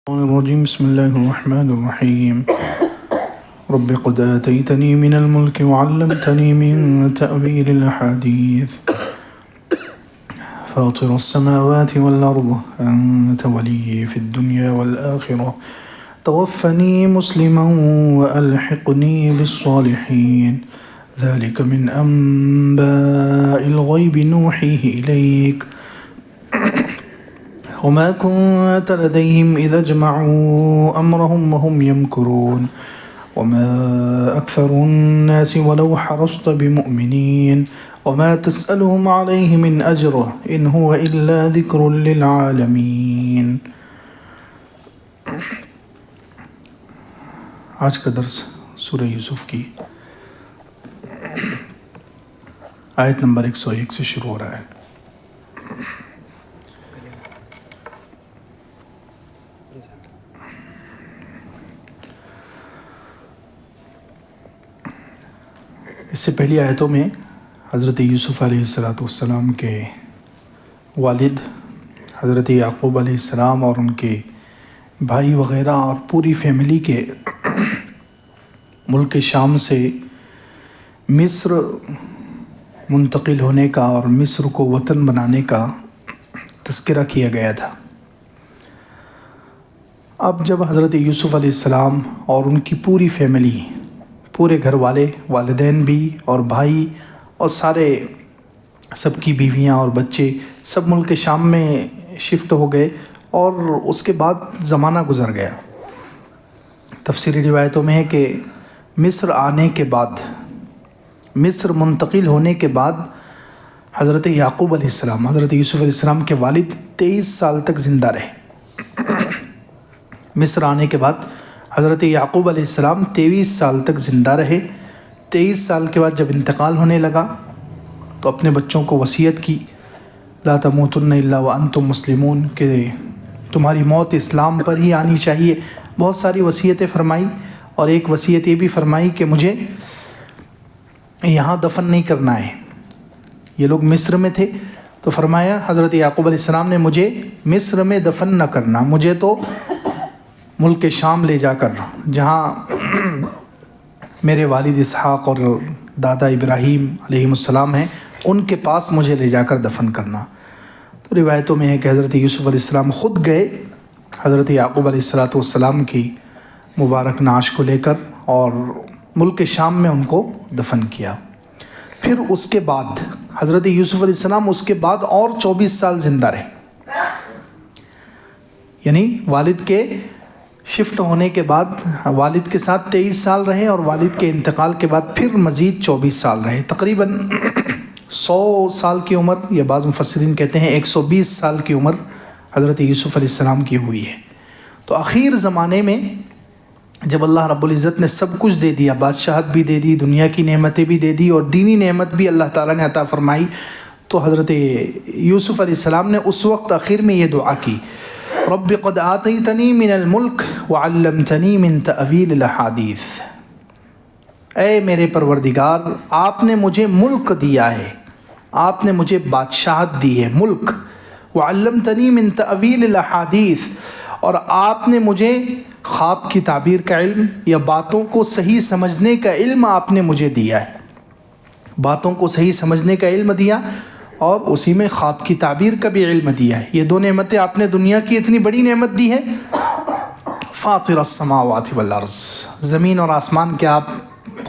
الرجيم بسم الله الرحمن الرحيم رب قد آتيتني من الملك وعلمتني من تأويل الأحاديث فاطر السماوات والأرض أنت ولي في الدنيا والآخرة توفني مسلما وألحقني بالصالحين ذلك من أنباء الغيب نوحيه إليك وما كنت لديهم إذا اجمعوا أمرهم وهم يمكرون وما أكثر الناس ولو حرصت بمؤمنين وما تسألهم عليه من أجر إن هو إلا ذكر للعالمين. آج کا درس سورہ یوسف کی آیت نمبر 101 سے شروع ہو رہا ہے. اس سے پہلی آیتوں میں حضرت یوسف علیہ السلام کے والد حضرت یعقوب علیہ السلام اور ان کے بھائی وغیرہ اور پوری فیملی کے ملک شام سے مصر منتقل ہونے کا اور مصر کو وطن بنانے کا تذکرہ کیا گیا تھا. اب جب حضرت یوسف علیہ السلام اور ان کی پوری فیملی، پورے گھر والے، والدین بھی اور بھائی اور سب کی بیویاں اور بچے سب ملک شام میں شفٹ ہو گئے اور اس کے بعد زمانہ گزر گیا. تفسیری روایتوں میں ہے کہ مصر آنے کے بعد، مصر منتقل ہونے کے بعد حضرت یعقوب علیہ السلام، حضرت یوسف علیہ السلام کے والد 23 سال تک زندہ رہے. مصر آنے کے بعد حضرت یعقوب علیہ السلام 23 سال تک زندہ رہے. 23 سال کے بعد جب انتقال ہونے لگا تو اپنے بچوں کو وصیت کی، لا تموتن الا وانتم مسلمون، کہ تمہاری موت اسلام پر ہی آنی چاہیے. بہت ساری وصیتیں فرمائی اور ایک وصیت یہ بھی فرمائی کہ مجھے یہاں دفن نہیں کرنا ہے. یہ لوگ مصر میں تھے تو فرمایا حضرت یعقوب علیہ السلام نے مجھے مصر میں دفن نہ کرنا، مجھے تو ملک شام لے جا کر، جہاں میرے والد اسحاق اور دادا ابراہیم علیہ السلام ہیں، ان کے پاس مجھے لے جا کر دفن کرنا. تو روایتوں میں ہے کہ حضرت یوسف علیہ السلام خود گئے حضرت یعقوب علیہ السلام کی مبارک نعش کو لے کر اور ملک شام میں ان کو دفن کیا. پھر اس کے بعد حضرت یوسف علیہ السلام اس کے بعد اور 24 سال زندہ رہے، یعنی والد کے شفٹ ہونے کے بعد والد کے ساتھ 23 سال رہے اور والد کے انتقال کے بعد پھر مزید 24 سال رہے. تقریباً 100 سال کی عمر، یا بعض مفسرین کہتے ہیں 120 سال کی عمر حضرت یوسف علیہ السلام کی ہوئی ہے. تو آخر زمانے میں جب اللہ رب العزت نے سب کچھ دے دیا، بادشاہت بھی دے دی، دنیا کی نعمتیں بھی دے دی اور دینی نعمت بھی اللہ تعالیٰ نے عطا فرمائی، تو حضرت یوسف علیہ السلام نے اس وقت آخر میں یہ دعا کی، رب قد آتیتنی من الملک وعلمتنی من تأویل الاحادیث. اے میرے پروردگار، آپ نے مجھے ملک دیا ہے، آپ نے مجھے بادشاہت دی ہے، ملک، وعلمتنی من تأویل الاحادیث، اور آپ نے مجھے خواب کی تعبیر کا علم یا باتوں کو صحیح سمجھنے کا علم آپ نے مجھے دیا ہے. باتوں کو صحیح سمجھنے کا علم دیا اور اسی میں خواب کی تعبیر کا بھی علم دیا ہے. یہ دو نعمتیں آپ نے دنیا کی اتنی بڑی نعمت دی ہے. فاطر السماوات والارض، زمین اور آسمان کے آپ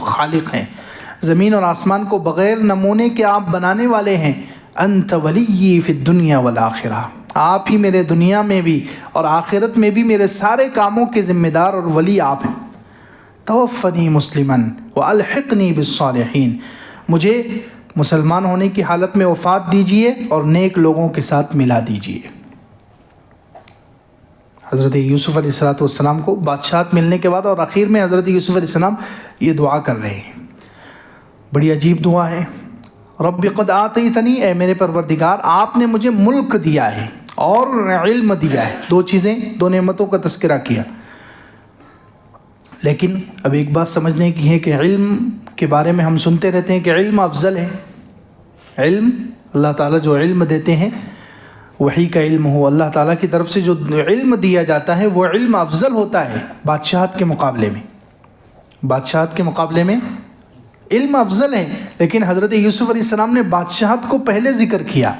خالق ہیں، زمین اور آسمان کو بغیر نمونے کے آپ بنانے والے ہیں. انت ولی فی الدنیا والآخرہ، آپ ہی میرے دنیا میں بھی اور آخرت میں بھی میرے سارے کاموں کے ذمہ دار اور ولی آپ ہیں. توفنی مسلما والحقنی بالصالحین، مجھے مسلمان ہونے کی حالت میں وفات دیجیے اور نیک لوگوں کے ساتھ ملا دیجیے. حضرت یوسف علیہ السلام کو بادشاہت ملنے کے بعد اور آخر میں حضرت یوسف علیہ السلام یہ دعا کر رہے ہیں. بڑی عجیب دعا ہے. رب قد آتیتنی، اے میرے پروردگار، آپ نے مجھے ملک دیا ہے اور علم دیا ہے. دو چیزیں، دو نعمتوں کا تذکرہ کیا. لیکن اب ایک بات سمجھنے کی ہے کہ علم کے بارے میں ہم سنتے رہتے ہیں کہ علم افضل ہے. علم، اللہ تعالیٰ جو علم دیتے ہیں وحی کا علم ہو، اللہ تعالیٰ کی طرف سے جو علم دیا جاتا ہے وہ علم افضل ہوتا ہے بادشاہت کے مقابلے میں. بادشاہت کے مقابلے میں علم افضل ہے. لیکن حضرت یوسف علیہ السلام نے بادشاہت کو پہلے ذکر کیا.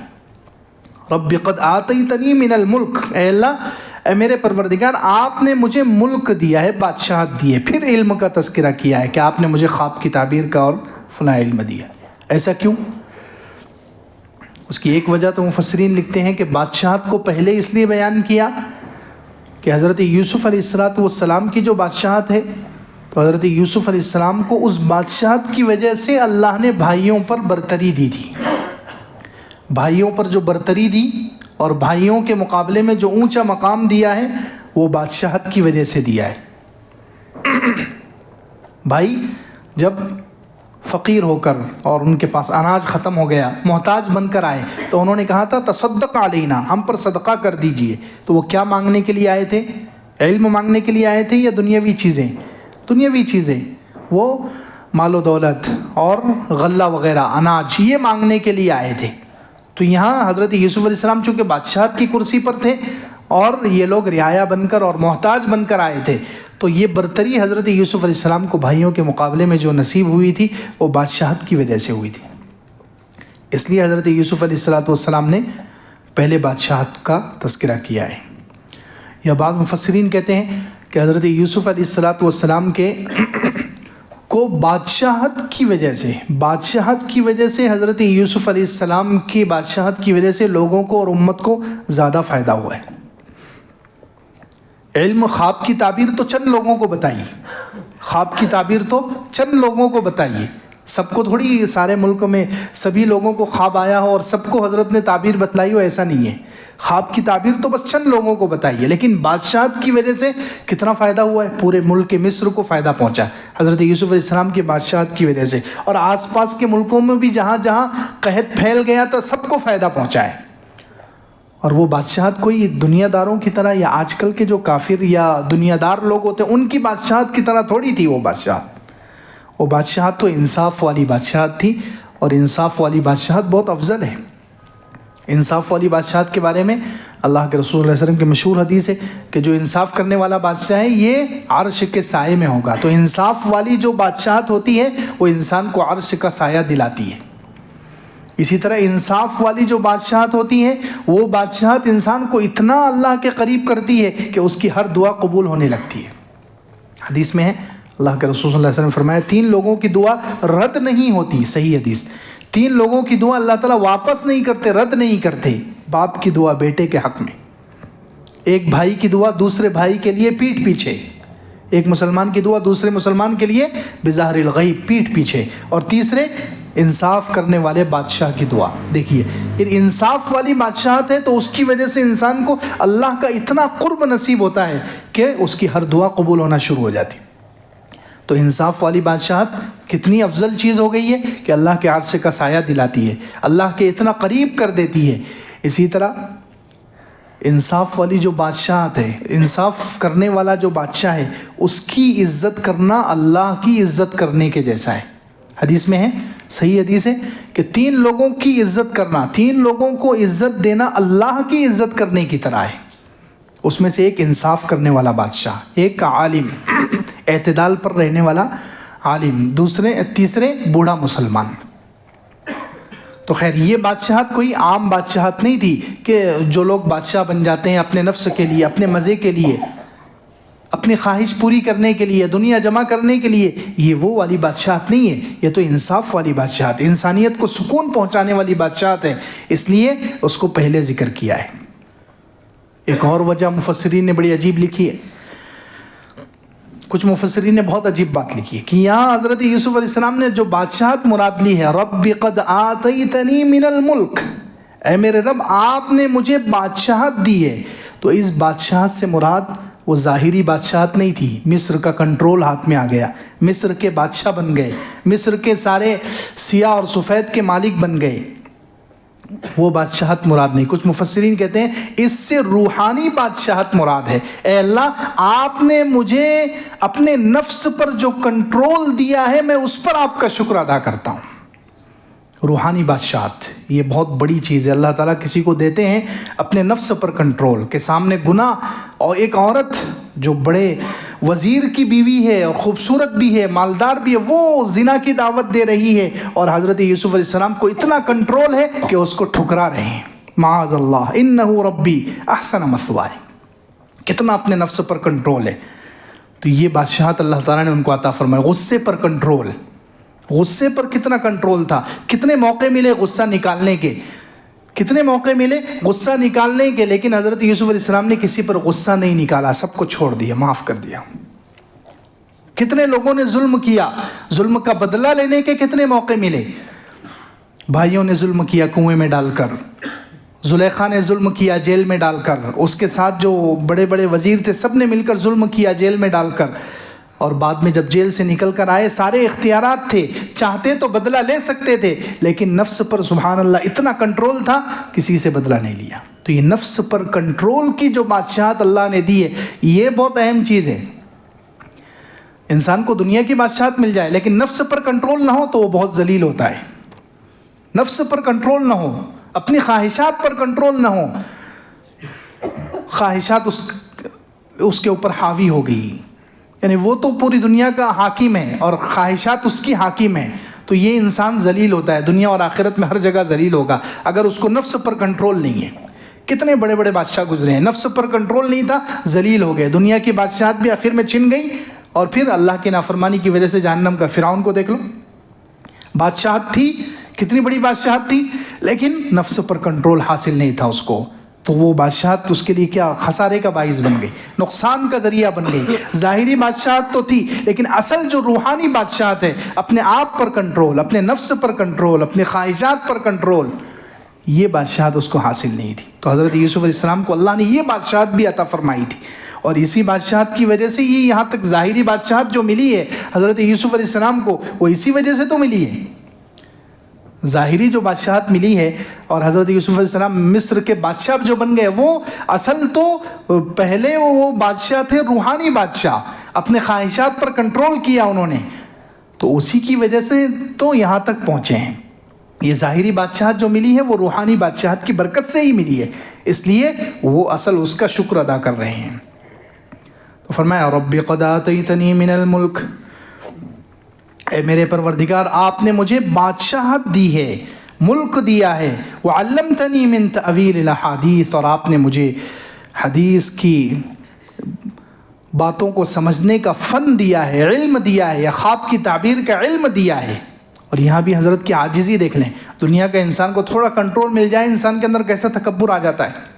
رب قد آتیتنی من الملک، اے اللہ، اے میرے پروردگار آپ نے مجھے ملک دیا ہے، بادشاہت دی ہے. پھر علم کا تذکرہ کیا ہے کہ آپ نے مجھے خواب کی تعبیر کا اور فلاں علم دیا. ایسا کیوں؟ اس کی ایک وجہ تو مفسرین لکھتے ہیں کہ بادشاہت کو پہلے اس لیے بیان کیا کہ حضرت یوسف علیہ السلام کی جو بادشاہت ہے، تو حضرت یوسف علیہ السلام کو اس بادشاہت کی وجہ سے اللہ نے بھائیوں پر برتری دی تھی. بھائیوں پر جو برتری دی اور بھائیوں کے مقابلے میں جو اونچا مقام دیا ہے وہ بادشاہت کی وجہ سے دیا ہے. بھائی جب فقیر ہو کر اور ان کے پاس اناج ختم ہو گیا، محتاج بن کر آئے، تو انہوں نے کہا تھا تصدق علینا، ہم پر صدقہ کر دیجئے. تو وہ کیا مانگنے کے لیے آئے تھے؟ علم مانگنے کے لیے آئے تھے یا دنیاوی چیزیں؟ دنیاوی چیزیں. وہ مال و دولت اور غلہ وغیرہ، اناج، یہ مانگنے کے لیے آئے تھے. تو یہاں حضرت یوسف علیہ السلام چونکہ بادشاہت کی کرسی پر تھے اور یہ لوگ رعایا بن کر اور محتاج بن کر آئے تھے، تو یہ برتری حضرت یوسف علیہ السلام کو بھائیوں کے مقابلے میں جو نصیب ہوئی تھی وہ بادشاہت کی وجہ سے ہوئی تھی. اس لیے حضرت یوسف علیہ السلام نے پہلے بادشاہت کا تذکرہ کیا ہے. یا بعض مفسرین کہتے ہیں کہ حضرت یوسف علیہ السلام کے کو بادشاہت کی وجہ سے حضرت یوسف علیہ السلام کی بادشاہت کی وجہ سے لوگوں کو اور امت کو زیادہ فائدہ ہوا ہے. علم خواب کی تعبیر تو چند لوگوں کو بتائیے، خواب کی تعبیر تو چند لوگوں کو بتائیے. سب کو تھوڑی سارے ملک میں سبھی لوگوں کو خواب آیا ہو اور سب کو حضرت نے تعبیر بتلائی ہو، ایسا نہیں ہے. خواب کی تعبیر تو بس چند لوگوں کو بتائیے. لیکن بادشاہت کی وجہ سے کتنا فائدہ ہوا ہے؟ پورے ملک مصر کو فائدہ پہنچا حضرت یوسف علیہ السلام کی بادشاہت کی وجہ سے، اور آس پاس کے ملکوں میں بھی جہاں جہاں قحط پھیل گیا تھا سب کو فائدہ پہنچا ہے. اور وہ بادشاہت کوئی دنیا داروں کی طرح یا آج کل کے جو کافر یا دنیا دار لوگ ہوتے ہیں ان کی بادشاہت کی طرح تھوڑی تھی. وہ بادشاہت تو انصاف والی بادشاہت تھی، اور انصاف والی بادشاہت بہت افضل ہے. انصاف والی بادشاہت کے بارے میں اللہ کے رسول صلی اللہ علیہ وسلم کی مشہور حدیث ہے کہ جو انصاف کرنے والا بادشاہ ہے یہ عرش کے سائے میں ہوگا. تو انصاف والی جو بادشاہت ہوتی ہے وہ انسان کو عرش کا سایہ دلاتی ہے. اسی طرح انصاف والی جو بادشاہت ہوتی ہے وہ بادشاہت انسان کو اتنا اللہ کے قریب کرتی ہے کہ اس کی ہر دعا قبول ہونے لگتی ہے. حدیث میں ہے، اللہ کے رسول صلی اللہ علیہ وسلم فرمایا 3 لوگوں کی دعا رد نہیں ہوتی. صحیح حدیث. 3 لوگوں کی دعا اللہ تعالیٰ واپس نہیں کرتے، رد نہیں کرتے. باپ کی دعا بیٹے کے حق میں، ایک بھائی کی دعا دوسرے بھائی کے لیے پیٹھ پیچھے، ایک مسلمان کی دعا دوسرے مسلمان کے لیے بظاہر الغیب پیٹھ پیچھے، اور تیسرے انصاف کرنے والے بادشاہ کی دعا. دیکھیے یہ انصاف والی بادشاہت ہے تو اس کی وجہ سے انسان کو اللہ کا اتنا قرب نصیب ہوتا ہے کہ اس کی ہر دعا قبول ہونا شروع ہو جاتی. تو انصاف والی بادشاہت کتنی افضل چیز ہو گئی ہے کہ اللہ کے عرش کا سایہ دلاتی ہے، اللہ کے اتنا قریب کر دیتی ہے. اسی طرح انصاف والی جو بادشاہت ہے، انصاف کرنے والا جو بادشاہ ہے، اس کی عزت کرنا اللہ کی عزت کرنے کے جیسا ہے. حدیث میں ہے، صحیح حدیث ہے کہ 3 لوگوں کی عزت کرنا، 3 لوگوں کو عزت دینا اللہ کی عزت کرنے کی طرح ہے. اس میں سے ایک انصاف کرنے والا بادشاہ، ایک عالم، اعتدال پر رہنے والا عالم، تیسرے بوڑھا مسلمان. تو خیر یہ بادشاہت کوئی عام بادشاہت نہیں تھی کہ جو لوگ بادشاہ بن جاتے ہیں اپنے نفس کے لیے، اپنے مزے کے لیے، اپنی خواہش پوری کرنے کے لیے، دنیا جمع کرنے کے لیے. یہ وہ والی بادشاہت نہیں ہے، یہ تو انصاف والی بادشاہت، انسانیت کو سکون پہنچانے والی بادشاہت ہے. اس لیے اس کو پہلے ذکر کیا ہے. ایک اور وجہ مفسرین نے بڑی عجیب لکھی ہے. کچھ مفسرین نے بہت عجیب بات لکھی ہے کہ یہاں حضرت یوسف علیہ السلام نے جو بادشاہت مراد لی ہے، رب قد آتیتنی من الملک، اے میرے رب آپ نے مجھے بادشاہت دی ہے. تو اس بادشاہت سے مراد وہ ظاہری بادشاہت نہیں تھی. مصر کا کنٹرول ہاتھ میں آ گیا، مصر کے بادشاہ بن گئے، مصر کے سارے سیاہ اور سفید کے مالک بن گئے، وہ بادشاہت مراد نہیں. کچھ مفسرین کہتے ہیں اس سے روحانی بادشاہت مراد ہے. اے اللہ آپ نے مجھے اپنے نفس پر جو کنٹرول دیا ہے میں اس پر آپ کا شکر ادا کرتا ہوں. روحانی بادشاہت یہ بہت بڑی چیز ہے. اللہ تعالیٰ کسی کو دیتے ہیں اپنے نفس پر کنٹرول کے سامنے گناہ. اور ایک عورت جو بڑے وزیر کی بیوی ہے اور خوبصورت بھی ہے, مالدار بھی ہے, وہ زنا کی دعوت دے رہی ہے, اور حضرت یوسف علیہ السلام کو اتنا کنٹرول ہے کہ اس کو ٹھکرا رہے ہیں. معاذ اللہ انہ ربی احسن مثوائے. کتنا اپنے نفس پر کنٹرول ہے. تو یہ بادشاہت اللہ تعالیٰ نے ان کو عطا فرمایا. غصے پر کنٹرول, غصے پر کتنا کنٹرول تھا. کتنے موقع ملے غصہ نکالنے کے, کتنے موقع ملے غصہ نکالنے کے, لیکن حضرت یوسف علیہ السلام نے کسی پر غصہ نہیں نکالا, سب کو چھوڑ دیا, معاف کر دیا. کتنے لوگوں نے ظلم کیا, ظلم کا بدلہ لینے کے کتنے موقع ملے. بھائیوں نے ظلم کیا کنویں میں ڈال کر, زلیخا نے ظلم کیا جیل میں ڈال کر, اس کے ساتھ جو بڑے بڑے وزیر تھے سب نے مل کر ظلم کیا جیل میں ڈال کر, اور بعد میں جب جیل سے نکل کر آئے سارے اختیارات تھے, چاہتے تو بدلہ لے سکتے تھے, لیکن نفس پر سبحان اللہ اتنا کنٹرول تھا کسی سے بدلہ نہیں لیا. تو یہ نفس پر کنٹرول کی جو بادشاہت اللہ نے دی ہے یہ بہت اہم چیز ہے. انسان کو دنیا کی بادشاہت مل جائے لیکن نفس پر کنٹرول نہ ہو تو وہ بہت ذلیل ہوتا ہے. نفس پر کنٹرول نہ ہو, اپنی خواہشات پر کنٹرول نہ ہو, خواہشات اس کے اوپر حاوی ہو گئی, یعنی وہ تو پوری دنیا کا حاکم ہے اور خواہشات اس کی حاکم ہیں, تو یہ انسان ذلیل ہوتا ہے. دنیا اور آخرت میں ہر جگہ ذلیل ہوگا اگر اس کو نفس پر کنٹرول نہیں ہے. کتنے بڑے بڑے بادشاہ گزرے ہیں, نفس پر کنٹرول نہیں تھا, ذلیل ہو گئے. دنیا کی بادشاہت بھی آخر میں چھن گئی, اور پھر اللہ کی نافرمانی کی وجہ سے جہنم کا. فرعون کو دیکھ لو, بادشاہت تھی, کتنی بڑی بادشاہت تھی, لیکن نفس پر کنٹرول حاصل نہیں تھا اس کو, تو وہ بادشاہت اس کے لیے کیا خسارے کا باعث بن گئی, نقصان کا ذریعہ بن گئی. ظاہری بادشاہت تو تھی لیکن اصل جو روحانی بادشاہت ہے, اپنے آپ پر کنٹرول, اپنے نفس پر کنٹرول, اپنے خواہشات پر کنٹرول, یہ بادشاہت اس کو حاصل نہیں تھی. تو حضرت یوسف علیہ السلام کو اللہ نے یہ بادشاہت بھی عطا فرمائی تھی, اور اسی بادشاہت کی وجہ سے یہ یہاں تک ظاہری بادشاہت جو ملی ہے حضرت یوسف علیہ السلام کو, وہ اسی وجہ سے تو ملی ہے. ظاہری جو بادشاہت ملی ہے, اور حضرت یوسف علیہ السلام مصر کے بادشاہ جو بن گئے, وہ اصل تو پہلے وہ بادشاہ تھے روحانی بادشاہ, اپنے خواہشات پر کنٹرول کیا انہوں نے, تو اسی کی وجہ سے تو یہاں تک پہنچے ہیں. یہ ظاہری بادشاہت جو ملی ہے وہ روحانی بادشاہت کی برکت سے ہی ملی ہے, اس لیے وہ اصل اس کا شکر ادا کر رہے ہیں. تو فرمایا رب قد آتیتنی من الملک, اے میرے پروردگار آپ نے مجھے بادشاہت دی ہے, ملک دیا ہے. وعلمتنی من تأویل الاحادیث, اور آپ نے مجھے حدیث کی باتوں کو سمجھنے کا فن دیا ہے, علم دیا ہے, یا خواب کی تعبیر کا علم دیا ہے. اور یہاں بھی حضرت کی عاجزی دیکھ لیں. دنیا کا انسان کو تھوڑا کنٹرول مل جائے, انسان کے اندر کیسا تکبر آ جاتا ہے,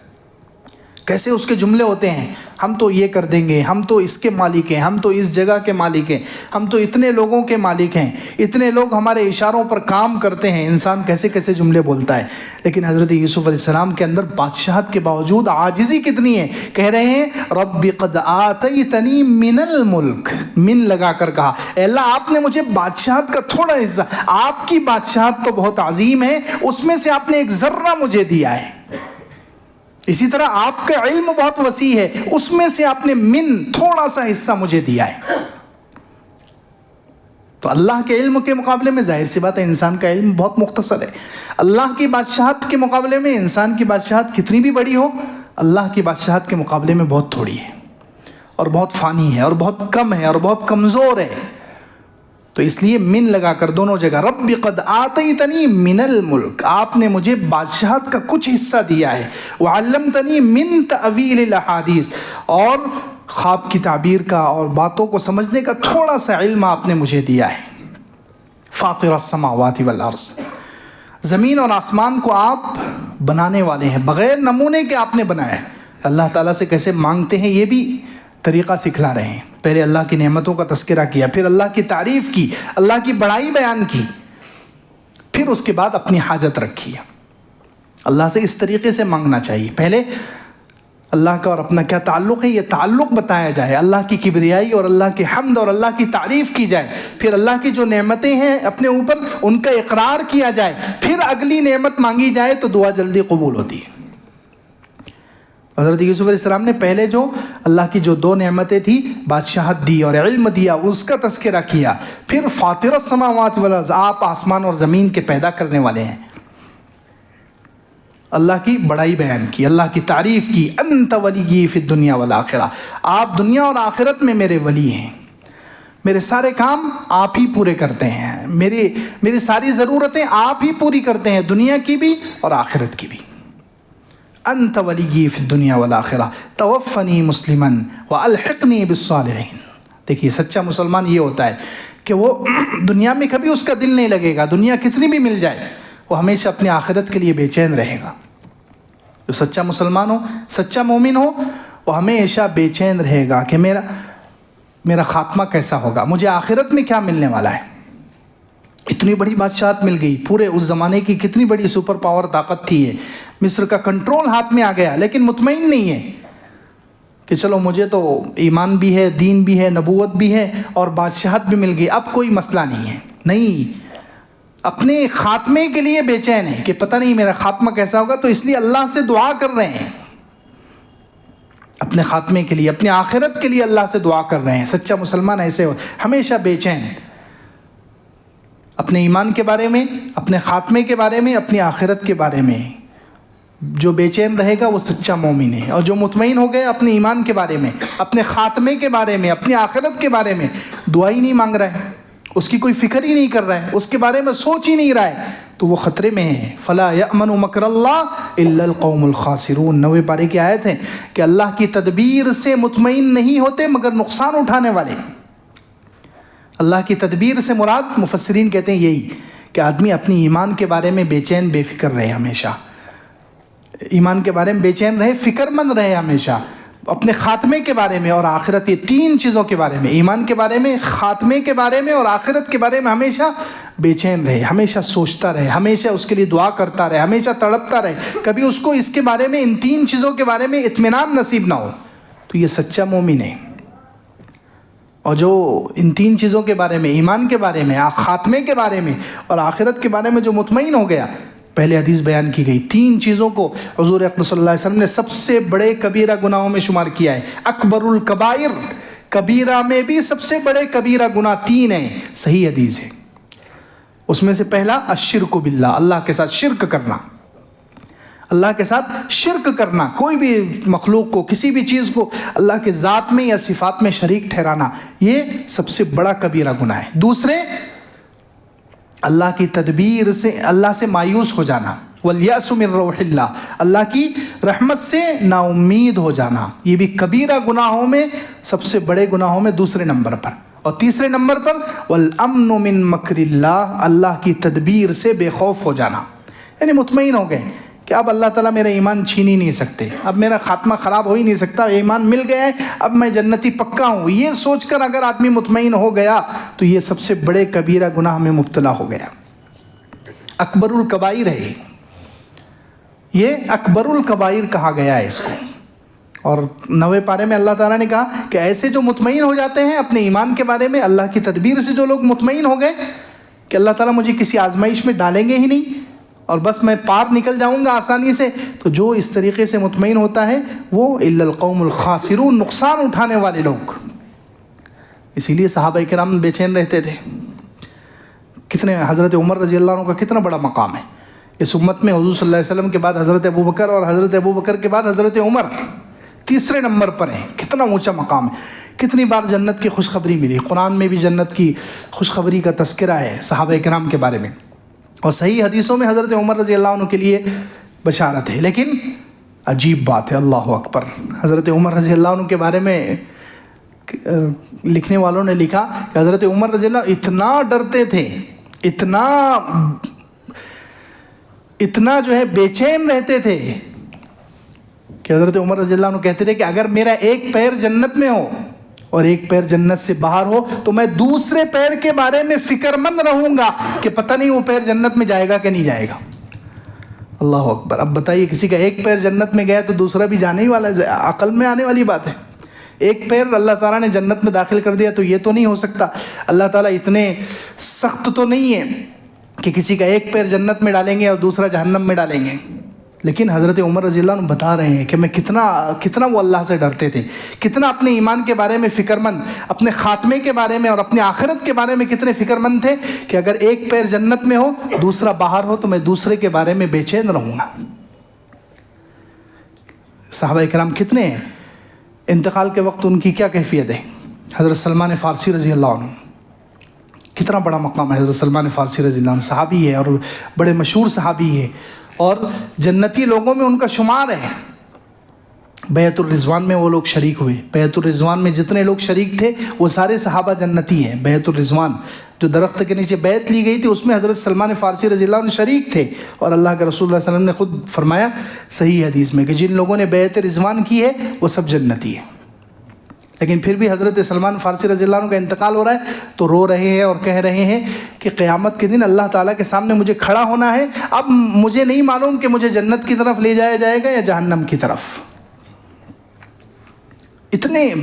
کیسے اس کے جملے ہوتے ہیں, ہم تو یہ کر دیں گے, ہم تو اس کے مالک ہیں, ہم تو اس جگہ کے مالک ہیں, ہم تو اتنے لوگوں کے مالک ہیں, اتنے لوگ ہمارے اشاروں پر کام کرتے ہیں. انسان کیسے کیسے جملے بولتا ہے. لیکن حضرت یوسف علیہ السلام کے اندر بادشاہت کے باوجود عاجزی کتنی ہے. کہہ رہے ہیں رب قد آتیتنی من الملک, من لگا کر کہا, اے اللہ آپ نے مجھے بادشاہت کا تھوڑا حصہ, آپ کی بادشاہت تو بہت عظیم ہے, اس میں سے آپ نے ایک ذرہ مجھے دیا ہے. اسی طرح آپ کا علم بہت وسیع ہے, اس میں سے آپ نے من تھوڑا سا حصہ مجھے دیا ہے. تو اللہ کے علم کے مقابلے میں ظاہر سی بات ہے انسان کا علم بہت مختصر ہے. اللہ کی بادشاہت کے مقابلے میں انسان کی بادشاہت کتنی بھی بڑی ہو, اللہ کی بادشاہت کے مقابلے میں بہت تھوڑی ہے, اور بہت فانی ہے, اور بہت کم ہے, اور بہت کمزور ہے. تو اس لیے من لگا کر دونوں جگہ رب قد آتیتنی من الملک, آپ نے مجھے بادشاہت کا کچھ حصہ دیا ہے. وعلمتنی من تأویل الاحادیث, اور خواب کی تعبیر کا اور باتوں کو سمجھنے کا تھوڑا سا علم آپ نے مجھے دیا ہے. فاطر السماوات والارض, زمین اور آسمان کو آپ بنانے والے ہیں, بغیر نمونے کے آپ نے بنایا ہے. اللہ تعالیٰ سے کیسے مانگتے ہیں یہ بھی طریقہ سکھلا رہے ہیں. پہلے اللہ کی نعمتوں کا تذکرہ کیا, پھر اللہ کی تعریف کی, اللہ کی بڑائی بیان کی, پھر اس کے بعد اپنی حاجت رکھی. اللہ سے اس طریقے سے مانگنا چاہیے. پہلے اللہ کا اور اپنا کیا تعلق ہے یہ تعلق بتایا جائے, اللہ کی کبریائی اور اللہ کی حمد اور اللہ کی تعریف کی جائے, پھر اللہ کی جو نعمتیں ہیں اپنے اوپر ان کا اقرار کیا جائے, پھر اگلی نعمت مانگی جائے تو دعا جلدی قبول ہوتی ہے. حضرت یوسف علیہ السلام نے پہلے جو اللہ کی جو 2 نعمتیں تھی، بادشاہت دی اور علم دیا، اس کا تذکرہ کیا. پھر فاطر السماوات والارض، آپ آسمان اور زمین کے پیدا کرنے والے ہیں. اللہ کی بڑائی بیان کی، اللہ کی تعریف کی. انت ولی فی الدنیا والآخرہ، آپ دنیا اور آخرت میں میرے ولی ہیں. میرے سارے کام آپ ہی پورے کرتے ہیں، میری ساری ضرورتیں آپ ہی پوری کرتے ہیں، دنیا کی بھی اور آخرت کی بھی. انت ولی فی الدنیا والآخرہ توفنی مسلما والحقنی بالصالحین. دیکھیے سچا مسلمان یہ ہوتا ہے کہ وہ دنیا میں کبھی اس کا دل نہیں لگے گا، دنیا کتنی بھی مل جائے وہ ہمیشہ اپنی آخرت کے لیے بے چین رہے گا. جو سچا مسلمان ہو، سچا مومن ہو، وہ ہمیشہ بے چین رہے گا کہ میرا خاتمہ کیسا ہوگا، مجھے آخرت میں کیا ملنے والا ہے. اتنی بڑی بادشاہت مل گئی، پورے اس زمانے کی کتنی بڑی سپر پاور طاقت تھی یہ، مصر کا کنٹرول ہاتھ میں آ گیا، لیکن مطمئن نہیں ہے کہ چلو مجھے تو ایمان بھی ہے، دین بھی ہے، نبوت بھی ہے اور بادشاہت بھی مل گئی، اب کوئی مسئلہ نہیں ہے. نہیں، اپنے خاتمے کے لیے بے چین ہے کہ پتہ نہیں میرا خاتمہ کیسا ہوگا، تو اس لیے اللہ سے دعا کر رہے ہیں. اپنے خاتمے کے لیے، اپنی آخرت کے لیے اللہ سے دعا کر رہے ہیں. سچا مسلمان ایسے ہو، ہمیشہ بے چین، اپنے ایمان کے بارے میں، اپنے خاتمے کے بارے میں، اپنی آخرت کے بارے میں. جو بے چین رہے گا وہ سچا مومن ہے، اور جو مطمئن ہو گیا اپنے ایمان کے بارے میں، اپنے خاتمے کے بارے میں، اپنی آخرت کے بارے میں، دعا ہی نہیں مانگ رہا ہے، اس کی کوئی فکر ہی نہیں کر رہا ہے، اس کے بارے میں سوچ ہی نہیں رہا ہے، تو وہ خطرے میں ہے. فلا یأمن مکر اللہ الا القوم الخاسرون. 90 پارے کی آیت ہے کہ اللہ کی تدبیر سے مطمئن نہیں ہوتے مگر نقصان اٹھانے والے. اللہ کی تدبیر سے مراد مفسرین کہتے ہیں یہی کہ آدمی اپنی ایمان کے بارے میں بے چین بے فکر رہے، ہمیشہ ایمان کے بارے میں بے چین رہے، فکر مند رہے، ہمیشہ اپنے خاتمے کے بارے میں اور آخرت، یہ 3 چیزوں کے بارے میں، ایمان کے بارے میں، خاتمے کے بارے میں اور آخرت کے بارے میں ہمیشہ بے چین رہے، ہمیشہ سوچتا رہے، ہمیشہ اس کے لیے دعا کرتا رہے، ہمیشہ تڑپتا رہے. کبھی اس کو اس کے بارے میں، ان 3 چیزوں کے بارے میں اطمینان نصیب نہ ہو، تو یہ سچا مومن ہے. اور جو ان 3 چیزوں کے بارے میں، ایمان کے بارے میں، خاتمے کے بارے میں اور آخرت کے بارے میں جو مطمئن ہو گیا، پہلے حدیث بیان کی گئی 3 چیزوں کو حضور اقدس صلی اللہ علیہ وسلم نے سب سے بڑے کبیرہ گناہوں میں شمار کیا ہے. اکبر الکبائر، کبیرہ میں بھی سب سے بڑے کبیرہ گناہ 3 ہیں، صحیح حدیث ہے. اس میں سے پہلا الشرک باللہ، اللہ کے ساتھ شرک کرنا، اللہ کے ساتھ شرک کرنا، کوئی بھی مخلوق کو، کسی بھی چیز کو اللہ کے ذات میں یا صفات میں شریک ٹھہرانا، یہ سب سے بڑا کبیرہ گناہ ہے. دوسرے، اللہ کی تدبیر سے، اللہ سے مایوس ہو جانا، والیأس من روح اللہ، اللہ کی رحمت سے نا امید ہو جانا، یہ بھی کبیرہ گناہوں میں، سب سے بڑے گناہوں میں دوسرے نمبر پر. اور تیسرے نمبر پر والامن من مکر اللہ، اللہ کی تدبیر سے بے خوف ہو جانا، یعنی مطمئن ہو گئے کہ اب اللہ تعالیٰ میرا ایمان چھین ہی نہیں سکتے، اب میرا خاتمہ خراب ہو ہی نہیں سکتا، ایمان مل گیا ہے، اب میں جنتی پکا ہوں. یہ سوچ کر اگر آدمی مطمئن ہو گیا تو یہ سب سے بڑے کبیرہ گناہ میں مبتلا ہو گیا. اکبر الکبائر ہے یہ، اکبر الکبائر کہا گیا ہے اس کو. اور 90 پارے میں اللہ تعالیٰ نے کہا کہ ایسے جو مطمئن ہو جاتے ہیں اپنے ایمان کے بارے میں، اللہ کی تدبیر سے جو لوگ مطمئن ہو گئے کہ اللہ تعالیٰ مجھے کسی آزمائش میں ڈالیں گے ہی نہیں اور بس میں پار نکل جاؤں گا آسانی سے، تو جو اس طریقے سے مطمئن ہوتا ہے وہ الا القوم الخاسرون، نقصان اٹھانے والے لوگ. اسی لیے صحابہ کرام بے چین رہتے تھے. کتنے، حضرت عمر رضی اللہ عنہ کا کتنا بڑا مقام ہے اس امت میں. حضور صلی اللہ علیہ وسلم کے بعد حضرت ابوبکر اور حضرت ابوبکر کے بعد حضرت عمر تیسرے نمبر پر ہیں. کتنا اونچا مقام ہے. کتنی بار جنت کی خوشخبری ملی، قرآن میں بھی جنت کی خوشخبری کا تذکرہ ہے صحابہ کرام کے بارے میں، اور صحیح حدیثوں میں حضرت عمر رضی اللہ عنہ کے لیے بشارت ہے. لیکن عجیب بات ہے، اللہ اکبر، حضرت عمر رضی اللہ عنہ کے بارے میں لکھنے والوں نے لکھا کہ حضرت عمر رضی اللہ اتنا ڈرتے تھے، اتنا جو ہے بے چین رہتے تھے کہ حضرت عمر رضی اللہ عنہ کہتے تھے کہ اگر میرا ایک پیر جنت میں ہو اور ایک پیر جنت سے باہر ہو تو میں دوسرے پیر کے بارے میں فکر مند رہوں گا کہ پتہ نہیں وہ پیر جنت میں جائے گا کہ نہیں جائے گا. اللہ اکبر. اب بتائیے کسی کا ایک پیر جنت میں گیا تو دوسرا بھی جانے ہی والا ہے، عقل میں آنے والی بات ہے. ایک پیر اللہ تعالیٰ نے جنت میں داخل کر دیا تو یہ تو نہیں ہو سکتا. اللہ تعالیٰ اتنے سخت تو نہیں ہے کہ کسی کا ایک پیر جنت میں ڈالیں گے اور دوسرا جہنم میں ڈالیں گے. لیکن حضرت عمر رضی اللہ عنہ بتا رہے ہیں کہ میں کتنا وہ اللہ سے ڈرتے تھے، کتنا اپنے ایمان کے بارے میں فکر مند، اپنے خاتمے کے بارے میں اور اپنے آخرت کے بارے میں کتنے فکر مند تھے کہ اگر ایک پیر جنت میں ہو دوسرا باہر ہو تو میں دوسرے کے بارے میں بے چین رہوں گا۔ صحابہ کرام کتنے ہیں، انتقال کے وقت ان کی کیا کیفیت ہے؟ حضرت سلمان فارسی رضی اللہ عنہ، کتنا بڑا مقام ہے حضرت سلمان فارسی رضی اللہ عنہ، صحابی ہے اور بڑے مشہور صحابی ہے اور جنتی لوگوں میں ان کا شمار ہے۔ بیعت الرضوان میں وہ لوگ شریک ہوئے، بیعت الرضوان میں جتنے لوگ شریک تھے وہ سارے صحابہ جنتی ہیں۔ بیعت الرضوان جو درخت کے نیچے بیعت لی گئی تھی اس میں حضرت سلمان فارسی رضی اللہ عنہ شریک تھے، اور اللہ کے رسول اللہ صلی اللہ علیہ وسلم نے خود فرمایا صحیح حدیث میں کہ جن لوگوں نے بیعت رضوان کی ہے وہ سب جنتی ہیں۔ لیکن پھر بھی حضرت سلمان فارسی رضی اللہ عنہ کا انتقال ہو رہا ہے تو رو رہے ہیں اور کہہ رہے ہیں کہ قیامت کے دن اللہ تعالیٰ کے سامنے مجھے کھڑا ہونا ہے، اب مجھے نہیں معلوم کہ مجھے جنت کی طرف لے جایا جائے گا یا جہنم کی طرف۔ اتنے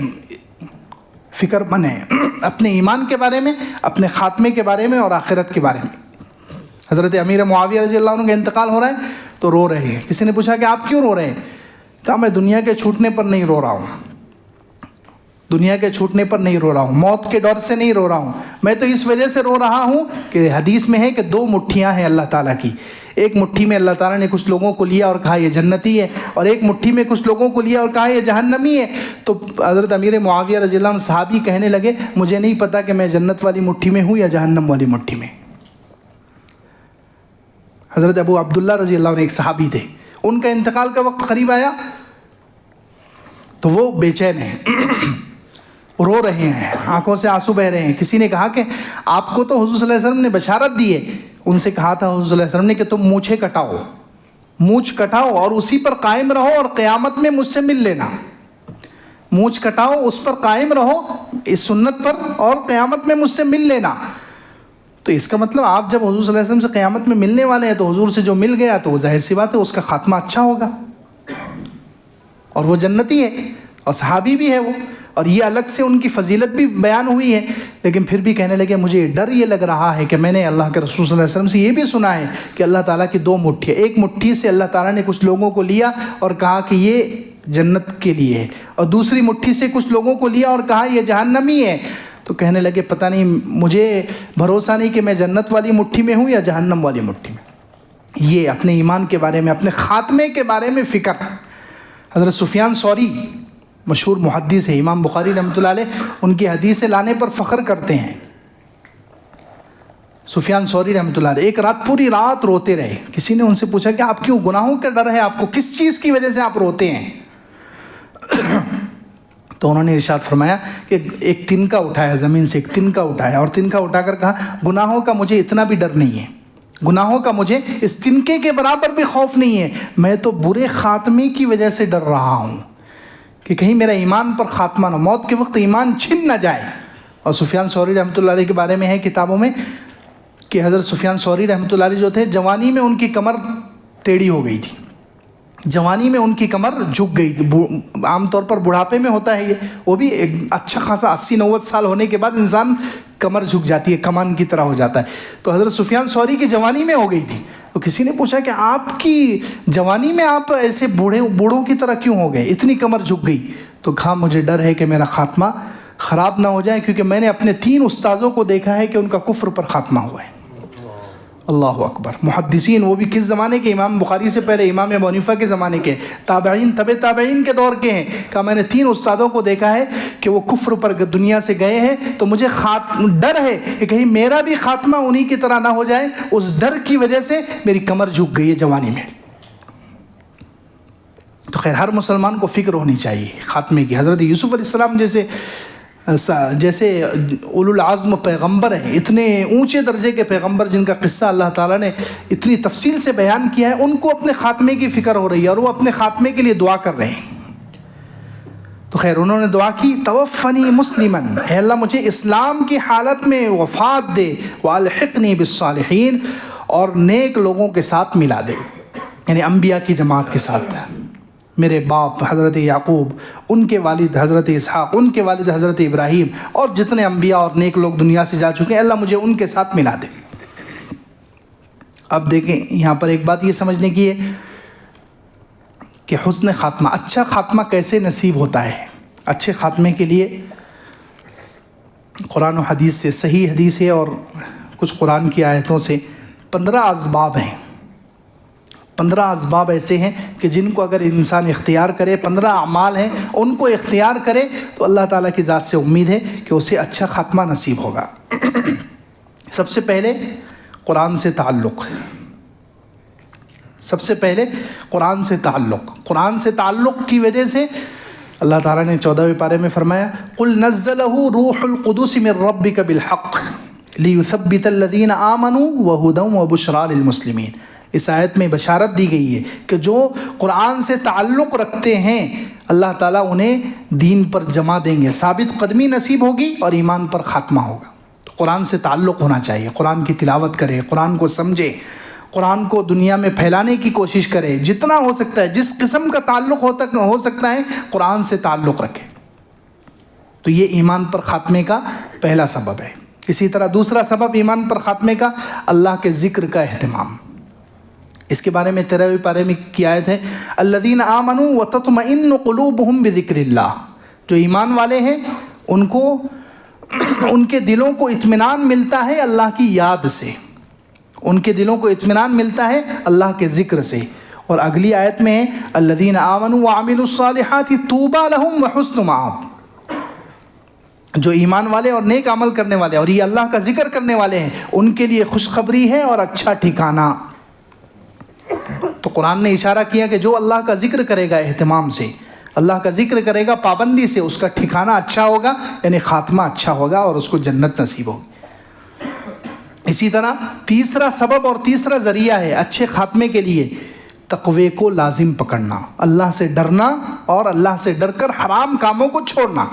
فکر مند ہیں اپنے ایمان کے بارے میں، اپنے خاتمے کے بارے میں اور آخرت کے بارے میں۔ حضرت امیر معاویہ رضی اللہ عنہ کا انتقال ہو رہا ہے تو رو رہے ہیں۔ کسی نے پوچھا کہ آپ کیوں رو رہے ہیں؟ کہا میں دنیا کے چھوٹنے پر نہیں رو رہا ہوں، دنیا کے چھوٹنے پر نہیں رو رہا ہوں، موت کے ڈر سے نہیں رو رہا ہوں، میں تو اس وجہ سے رو رہا ہوں کہ حدیث میں ہے کہ دو مٹھیاں ہیں اللہ تعالیٰ کی، ایک مٹھی میں اللہ تعالیٰ نے کچھ لوگوں کو لیا اور کہا یہ جنتی ہے، اور ایک مٹھی میں کچھ لوگوں کو لیا اور کہا یہ جہنمی ہے۔ تو حضرت امیر معاویہ رضی اللہ عنہ صحابی کہنے لگے مجھے نہیں پتا کہ میں جنت والی مٹھی میں ہوں یا جہنم والی مٹھی میں۔ حضرت ابو عبداللہ رضی اللہ عنہ ایک صحابی تھے، ان کا انتقال کا وقت قریب آیا تو وہ بے چین ہیں، رو رہے ہیں، آنکھوں سے آنسو بہ رہے ہیں۔ کسی نے کہا کہ آپ کو تو حضور صلی اللہ علیہ وسلم نے بشارت دی ہے، ان سے کہا تھا حضور صلی اللہ علیہ وسلم نے کہ تم مونچھیں کٹاؤ، مونچھ کٹاؤ اور اسی پر قائم رہو اور قیامت میں مجھ سے مل لینا۔ مونچھ کٹاؤ، اس پر قائم رہو اس سنت پر اور قیامت میں مجھ سے مل لینا۔ تو اس کا مطلب آپ جب حضور صلی اللہ علیہ وسلم سے قیامت میں ملنے والے ہیں تو حضور سے جو مل گیا تو وہ ظاہر سی بات ہے اس کا خاتمہ اچھا ہوگا، اور وہ جنتی ہے اور صحابی بھی ہے وہ، اور یہ الگ سے ان کی فضیلت بھی بیان ہوئی ہے۔ لیکن پھر بھی کہنے لگے مجھے ڈر یہ لگ رہا ہے کہ میں نے اللہ کے رسول صلی اللہ علیہ وسلم سے یہ بھی سنا ہے کہ اللہ تعالیٰ کی دو مٹھیاں، ایک مٹھی سے اللہ تعالیٰ نے کچھ لوگوں کو لیا اور کہا کہ یہ جنت کے لیے ہے، اور دوسری مٹھی سے کچھ لوگوں کو لیا اور کہا یہ جہنمی ہے۔ تو کہنے لگے پتہ نہیں، مجھے بھروسہ نہیں کہ میں جنت والی مٹھی میں ہوں یا جہنم والی مٹھی میں۔ یہ اپنے ایمان کے بارے میں، اپنے خاتمے کے بارے میں فکر۔ حضرت سفیان ثوری مشہور محدث ہے، امام بخاری رحمۃ اللہ علیہ ان کی حدیثیں لانے پر فخر کرتے ہیں۔ سفیان ثوری رحمۃ اللہ علیہ ایک رات پوری رات روتے رہے۔ کسی نے ان سے پوچھا کہ آپ کیوں، گناہوں کا ڈر ہے آپ کو، کس چیز کی وجہ سے آپ روتے ہیں؟ تو انہوں نے ارشاد فرمایا کہ ایک تنکا اٹھایا، زمین سے ایک تنکا اٹھایا اور تنکا اٹھا کر کہا گناہوں کا مجھے اتنا بھی ڈر نہیں ہے، گناہوں کا مجھے اس تنکے کے برابر بھی خوف نہیں ہے، میں تو برے خاتمے کی وجہ سے ڈر رہا ہوں کہ کہیں میرا ایمان پر خاتمہ نہ، موت کے وقت ایمان چھن نہ جائے۔ اور سفیان ثوری رحمۃ اللہ علیہ کے بارے میں ہے کتابوں میں کہ حضرت سفیان ثوری رحمۃ اللہ علیہ جو تھے جوانی میں ان کی کمر ٹیڑھی ہو گئی تھی، جوانی میں ان کی کمر جھک گئی تھی۔ عام طور پر بڑھاپے میں ہوتا ہے یہ، وہ بھی ایک اچھا خاصا 80-90 سال ہونے کے بعد انسان کمر جھک جاتی ہے، کمان کی طرح ہو جاتا ہے۔ تو حضرت سفیان ثوری کی جوانی میں ہو گئی تھی۔ تو کسی نے پوچھا کہ آپ کی جوانی میں آپ ایسے بوڑھوں کی طرح کیوں ہو گئے، اتنی کمر جھک گئی؟ تو کہا مجھے ڈر ہے کہ میرا خاتمہ خراب نہ ہو جائے، کیونکہ میں نے اپنے 3 استاذوں کو دیکھا ہے کہ ان کا کفر پر خاتمہ ہوا ہے۔ اللہ اکبر۔ محدثین وہ بھی کس زمانے کے؟ امام بخاری سے پہلے امام ابو حنیفہ کے زمانے کے، تابعین تبع تابعین کے دور کے ہیں۔ کہا میں نے 3 استادوں کو دیکھا ہے کہ وہ کفر پر دنیا سے گئے ہیں، تو مجھے ڈر ہے کہ کہیں میرا بھی خاتمہ انہی کی طرح نہ ہو جائے، اس ڈر کی وجہ سے میری کمر جھک گئی ہے جوانی میں۔ تو خیر ہر مسلمان کو فکر ہونی چاہیے خاتمے کی۔ حضرت یوسف علیہ السلام جیسے اولو العزم پیغمبر ہیں، اتنے اونچے درجے کے پیغمبر جن کا قصہ اللہ تعالیٰ نے اتنی تفصیل سے بیان کیا ہے، ان کو اپنے خاتمے کی فکر ہو رہی ہے اور وہ اپنے خاتمے کے لیے دعا کر رہے ہیں۔ تو خیر انہوں نے دعا کی توفنی مسلمن، اے اللہ مجھے اسلام کی حالت میں وفات دے، والحقنی بالصالحین، اور نیک لوگوں کے ساتھ ملا دے، یعنی انبیاء کی جماعت کے ساتھ۔ میرے باپ حضرت یعقوب، ان کے والد حضرت اسحاق، ان کے والد حضرت ابراہیم، اور جتنے انبیاء اور نیک لوگ دنیا سے جا چکے ہیں، اللہ مجھے ان کے ساتھ ملا دے۔ اب دیکھیں یہاں پر ایک بات یہ سمجھنے کی ہے کہ حسن خاتمہ، اچھا خاتمہ کیسے نصیب ہوتا ہے؟ اچھے خاتمے کے لیے قرآن و حدیث سے، صحیح حدیث ہے اور کچھ قرآن کی آیتوں سے 15 اسباب ہیں. 15 اسباب ایسے ہیں کہ جن کو اگر انسان اختیار کرے، 15 اعمال ہیں ان کو اختیار کرے تو اللہ تعالیٰ کی ذات سے امید ہے کہ اسے اچھا خاتمہ نصیب ہوگا. سب سے پہلے قرآن سے تعلق، سب سے پہلے قرآن سے تعلق. قرآن سے تعلق کی وجہ سے اللہ تعالیٰ نے 14ویں پارے میں فرمایا قُلْ نَزَّلَهُ رُوحُ الْقُدُسِ مِنْ رَبِّكَ بِالْحَقِّ لِيُثَبِّتَ الَّذِينَ آمَنُوا وَهُدًى وَبُشْرَى لِلْمُسْلِمِينَ. اس آیت میں بشارت دی گئی ہے کہ جو قرآن سے تعلق رکھتے ہیں اللہ تعالیٰ انہیں دین پر جمع دیں گے، ثابت قدمی نصیب ہوگی اور ایمان پر خاتمہ ہوگا. تو قرآن سے تعلق ہونا چاہیے، قرآن کی تلاوت کرے، قرآن کو سمجھے، قرآن کو دنیا میں پھیلانے کی کوشش کرے، جتنا ہو سکتا ہے جس قسم کا تعلق ہو سکتا ہے قرآن سے تعلق رکھے. تو یہ ایمان پر خاتمے کا پہلا سبب ہے. اسی طرح دوسرا سبب ایمان پر خاتمے کا اللہ کے ذکر کا اہتمام. اس کے بارے میں 13ویں پارے میں کی آیت ہے الذین آمنوا وتطمئن قلوبہم بذکر اللہ. جو ایمان والے ہیں ان کو ان کے دلوں کو اطمینان ملتا ہے اللہ کی یاد سے، ان کے دلوں کو اطمینان ملتا ہے اللہ کے ذکر سے. اور اگلی آیت میں ہے الذین آمنوا وعملوا الصالحات طوبی لہم وحسن مآب. جو ایمان والے اور نیک عمل کرنے والے اور یہ اللہ کا ذکر کرنے والے ہیں ان کے لیے خوشخبری ہے اور اچھا ٹھکانہ. تو قرآن نے اشارہ کیا کہ جو اللہ کا ذکر کرے گا اہتمام سے، اللہ کا ذکر کرے گا پابندی سے، اس کا ٹھکانہ اچھا ہوگا، یعنی خاتمہ اچھا ہوگا اور اس کو جنت نصیب ہوگی. اسی طرح تیسرا سبب اور تیسرا ذریعہ ہے اچھے خاتمے کے لیے تقوی کو لازم پکڑنا، اللہ سے ڈرنا اور اللہ سے ڈر کر حرام کاموں کو چھوڑنا.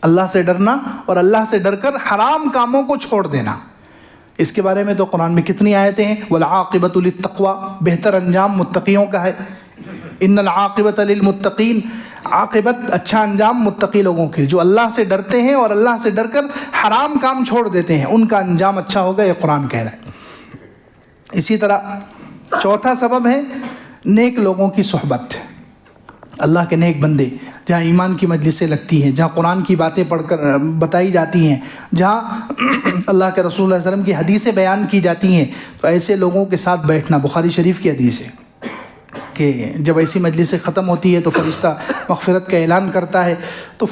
اللہ سے ڈرنا اور اللہ سے ڈر کر حرام کاموں کو چھوڑ دینا. اس کے بارے میں تو قرآن میں کتنی آیتیں ہیں والعاقبۃ للتقوی، بہتر انجام متقیوں کا ہے. ان العاقبۃ للمتقین، عاقبت اچھا انجام متقی لوگوں کے، جو اللہ سے ڈرتے ہیں اور اللہ سے ڈر کر حرام کام چھوڑ دیتے ہیں ان کا انجام اچھا ہوگا، یہ قرآن کہہ رہا ہے. اسی طرح چوتھا سبب ہے نیک لوگوں کی صحبت. اللہ کے نیک بندے جہاں ایمان کی مجلسیں لگتی ہیں، جہاں قرآن کی باتیں پڑھ کر بتائی جاتی ہیں، جہاں اللہ کے رسول اللہ علیہ وسلم کی حدیثیں بیان کی جاتی ہیں، تو ایسے لوگوں کے ساتھ بیٹھنا. بخاری شریف کی حدیث ہے کہ جب ایسی مجلسیں ختم ہوتی ہے تو فرشتہ مغفرت کا اعلان کرتا ہے. تو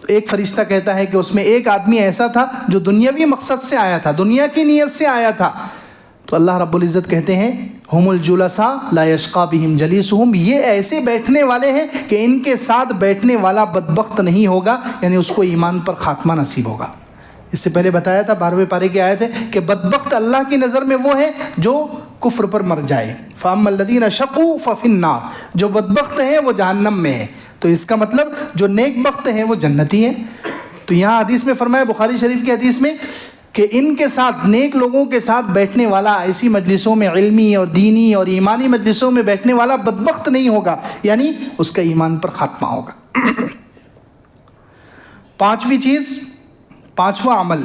ایک فرشتہ کہتا ہے کہ اس میں ایک آدمی ایسا تھا جو دنیاوی مقصد سے آیا تھا، دنیا کی نیت سے آیا تھا. تو اللہ رب العزت کہتے ہیں ہم الجلساء لا یشقی بہم جلیسہم، یہ ایسے بیٹھنے والے ہیں کہ ان کے ساتھ بیٹھنے والا بدبخت نہیں ہوگا، یعنی اس کو ایمان پر خاتمہ نصیب ہوگا. اس سے پہلے بتایا تھا 12ویں پارے کی آیت ہے کہ بدبخت اللہ کی نظر میں وہ ہے جو کفر پر مر جائے. فَأَمَّا الَّذِينَ شَقُوا فَفِي النَّارِ، جو بدبخت ہیں وہ جہنم میں ہے. تو اس کا مطلب جو نیک بخت ہیں وہ جنتی ہیں. تو یہاں حدیث میں فرمایا بخاری شریف کی حدیث میں کہ ان کے ساتھ، نیک لوگوں کے ساتھ بیٹھنے والا ایسی مجلسوں میں، علمی اور دینی اور ایمانی مجلسوں میں بیٹھنے والا بدبخت نہیں ہوگا، یعنی اس کا ایمان پر خاتمہ ہوگا. پانچویں چیز، پانچواں عمل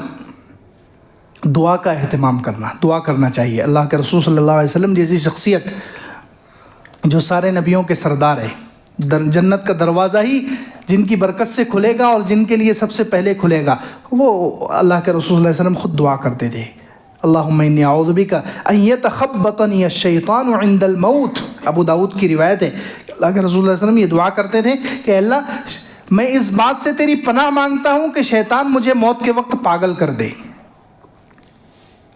دعا کا اہتمام کرنا. دعا کرنا چاہیے. اللہ کے رسول صلی اللہ علیہ وسلم جیسی شخصیت جو سارے نبیوں کے سردار ہے، جنت کا دروازہ ہی جن کی برکت سے کھلے گا اور جن کے لیے سب سے پہلے کھلے گا، وہ اللہ کے رسول صلی اللہ علیہ وسلم خود دعا کرتے تھے اللہم انی اعوذ بک ان یتخبطنی الشیطان عند الموت. ابو داؤد کی روایت ہے کہ اللہ کے رسول صلی اللہ علیہ وسلم یہ دعا کرتے تھے کہ اللہ میں اس بات سے تیری پناہ مانگتا ہوں کہ شیطان مجھے موت کے وقت پاگل کر دے.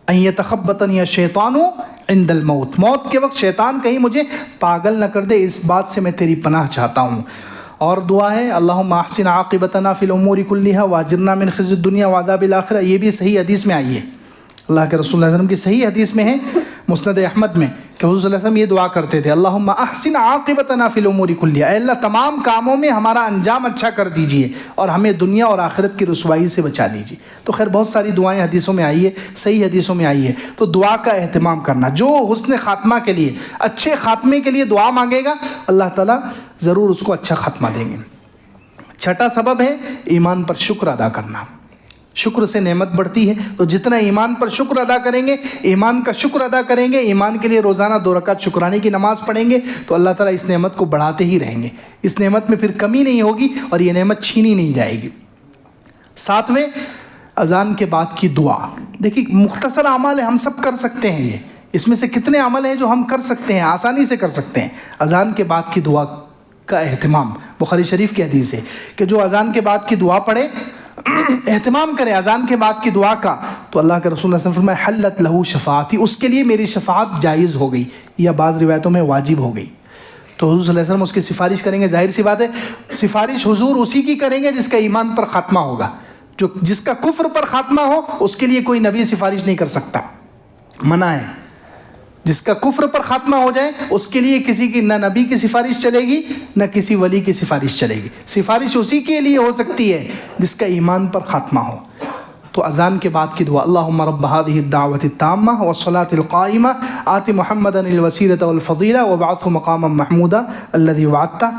ان یتخبطنی الشیطان عند الموت، موت کے وقت شیطان کہیں مجھے پاگل نہ کر دے، اس بات سے میں تیری پناہ چاہتا ہوں. اور دعا ہے اللہم احسن عاقبتنا فی الامور کلہا واجرنا من خزی الدنیا وعذاب الآخرہ. یہ بھی صحیح حدیث میں آئی ہے، اللہ کے رسول اللہ علیہ وسلم کی صحیح حدیث میں ہے مسند احمد میں کہ حضور صلی اللہ علیہ وسلم یہ دعا کرتے تھے اللہم احسن عاقبتنا فی الامور کلہا، اے اللہ تمام کاموں میں ہمارا انجام اچھا کر دیجئے اور ہمیں دنیا اور آخرت کی رسوائی سے بچا لیجئے. تو خیر بہت ساری دعائیں حدیثوں میں آئی ہے، صحیح حدیثوں میں آئی ہے. تو دعا کا اہتمام کرنا، جو حسن خاتمہ کے لیے، اچھے خاتمے کے لیے دعا مانگے گا اللہ تعالیٰ ضرور اس کو اچھا خاتمہ دیں گے. چھٹا سبب ہے ایمان پر شکر ادا کرنا. شکر سے نعمت بڑھتی ہے. تو جتنا ایمان پر شکر ادا کریں گے، ایمان کا شکر ادا کریں گے، ایمان کے لیے روزانہ 2 رکعت شکرانے کی نماز پڑھیں گے، تو اللہ تعالیٰ اس نعمت کو بڑھاتے ہی رہیں گے. اس نعمت میں پھر کمی نہیں ہوگی اور یہ نعمت چھینی نہیں جائے گی. 7ویں، اذان کے بعد کی دعا. دیکھیے مختصر اعمال ہے، ہم سب کر سکتے ہیں. یہ اس میں سے کتنے عمل ہیں جو ہم کر سکتے ہیں، آسانی سے کر سکتے ہیں. اذان کے بعد کی دعا کا اہتمام، بخاری شریف کی حدیث ہے کہ جو اذان کے بعد کی دعا پڑھے، اہتمام کرے اذان کے بعد کی دعا کا، تو اللہ کے رسول صلی اللہ علیہ وسلم فرمایا حلت لہو شفاعتی، اس کے لیے میری شفاعت جائز ہو گئی، یا بعض روایتوں میں واجب ہو گئی. تو حضور صلی اللہ علیہ وسلم اس کی سفارش کریں گے. ظاہر سی بات ہے سفارش حضور اسی کی کریں گے جس کا ایمان پر خاتمہ ہوگا. جس کا کفر پر خاتمہ ہو اس کے لیے کوئی نبی سفارش نہیں کر سکتا، منع ہے. جس کا کفر پر خاتمہ ہو جائے اس کے لیے کسی کی نہ نبی کی سفارش چلے گی نہ کسی ولی کی سفارش چلے گی. سفارش اسی کے لیے ہو سکتی ہے جس کا ایمان پر خاتمہ ہو. تو اذان کے بعد کی دعا، اللہم رب هذه الدعوة التامة والصلاة القائمة آت محمدا الوسیلة والفضیلہ وابعثه مقاما محمودا الذی وعدته،